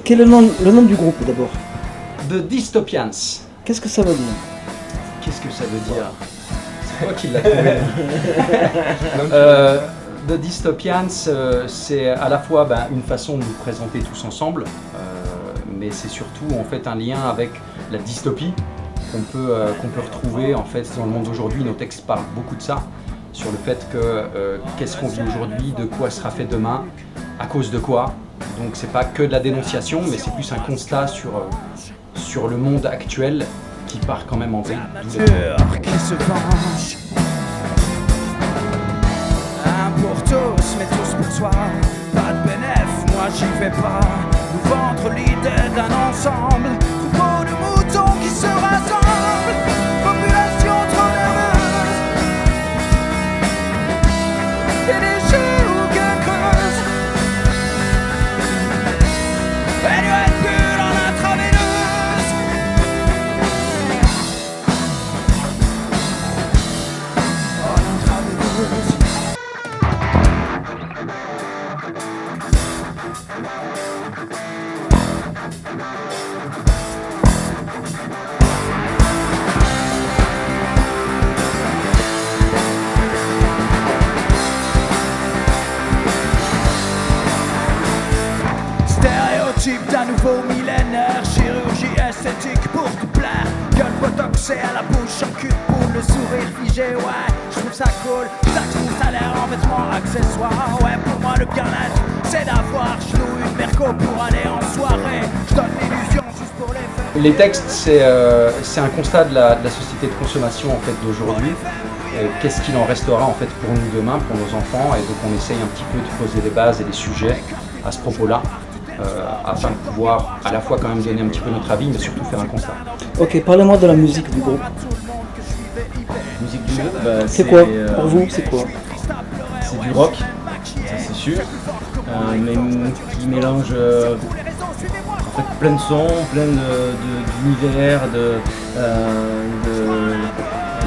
quel est le nom du groupe d'abord? The Dystopians. Qu'est-ce que ça veut dire? Qu'est-ce que ça veut dire? C'est toi qui l'as trouvé. The Dystopians, c'est à la fois une façon de nous présenter tous ensemble, mais c'est surtout en fait un lien avec la dystopie qu'on peut retrouver en fait dans le monde d'aujourd'hui. Nos textes parlent beaucoup de ça, sur le fait que qu'est-ce qu'on vit aujourd'hui, de quoi sera fait demain, à cause de quoi. Donc c'est pas que de la dénonciation, mais c'est plus un constat sur le monde actuel qui part quand même en vrille. Qui se venge. Un pour tous, mais tous pour soi. Pas de bénéf, moi j'y vais pas. Nous vendre l'idée d'un ensemble. Troupeau de moutons qui se rassemblent. Population trop nerveuse. Et des choux que creusent. Et du Red Bull en intraveineuse. En intraveineuse. Stéréotype d'un nouveau millénaire, chirurgie esthétique pour te plaire. Gueule botoxée à la bouche en cul de poule, le sourire figé, ouais, je trouve ça cool. Taxe mon salaire en vêtements accessoires, ouais, pour moi le bien-être, c'est d'avoir. Je loue une merco pour aller en soirée, je donne l'illusion juste pour les faire. Les textes, c'est un constat de la société de consommation en fait d'aujourd'hui. Qu'est-ce qu'il en restera en fait pour nous demain, pour nos enfants, et donc on essaye un petit peu de poser des bases et des sujets à ce propos-là, afin de pouvoir à la fois quand même donner un petit peu notre avis, mais surtout faire un constat. Ok, parlez-moi de la musique du groupe. Musique du groupe, C'est quoi pour vous? C'est quoi? C'est du rock, ça c'est sûr, mais qui mélange en fait plein de sons, plein d'univers,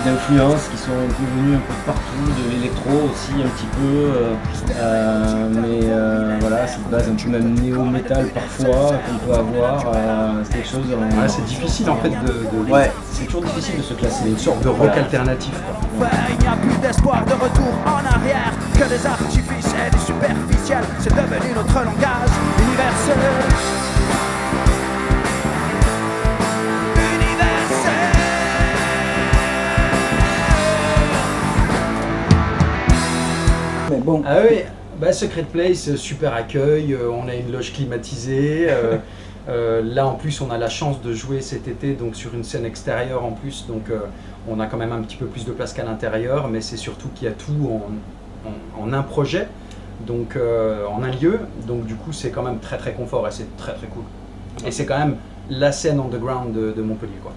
d'influences qui sont un peu venues un peu de partout, de l'électro aussi un petit peu, mais voilà, c'est de base un peu même néo-métal parfois qu'on peut avoir, c'est quelque chose... Ouais, c'est difficile en fait Ouais, c'est toujours difficile de se classer. une sorte de rock alternatif, quoi. Il n'y a plus d'espoir de retour en arrière, que des artifices et du superficiel. C'est devenu notre langage universel. Mais bon, Ah oui, Secret Place, super accueil, on a une loge climatisée. Là en plus on a la chance de jouer cet été donc sur une scène extérieure en plus, donc on a quand même un petit peu plus de place qu'à l'intérieur, mais c'est surtout qu'il y a tout en un projet, donc en un lieu, donc du coup c'est quand même très très confort et c'est très très cool. Et c'est quand même la scène underground de Montpellier, quoi.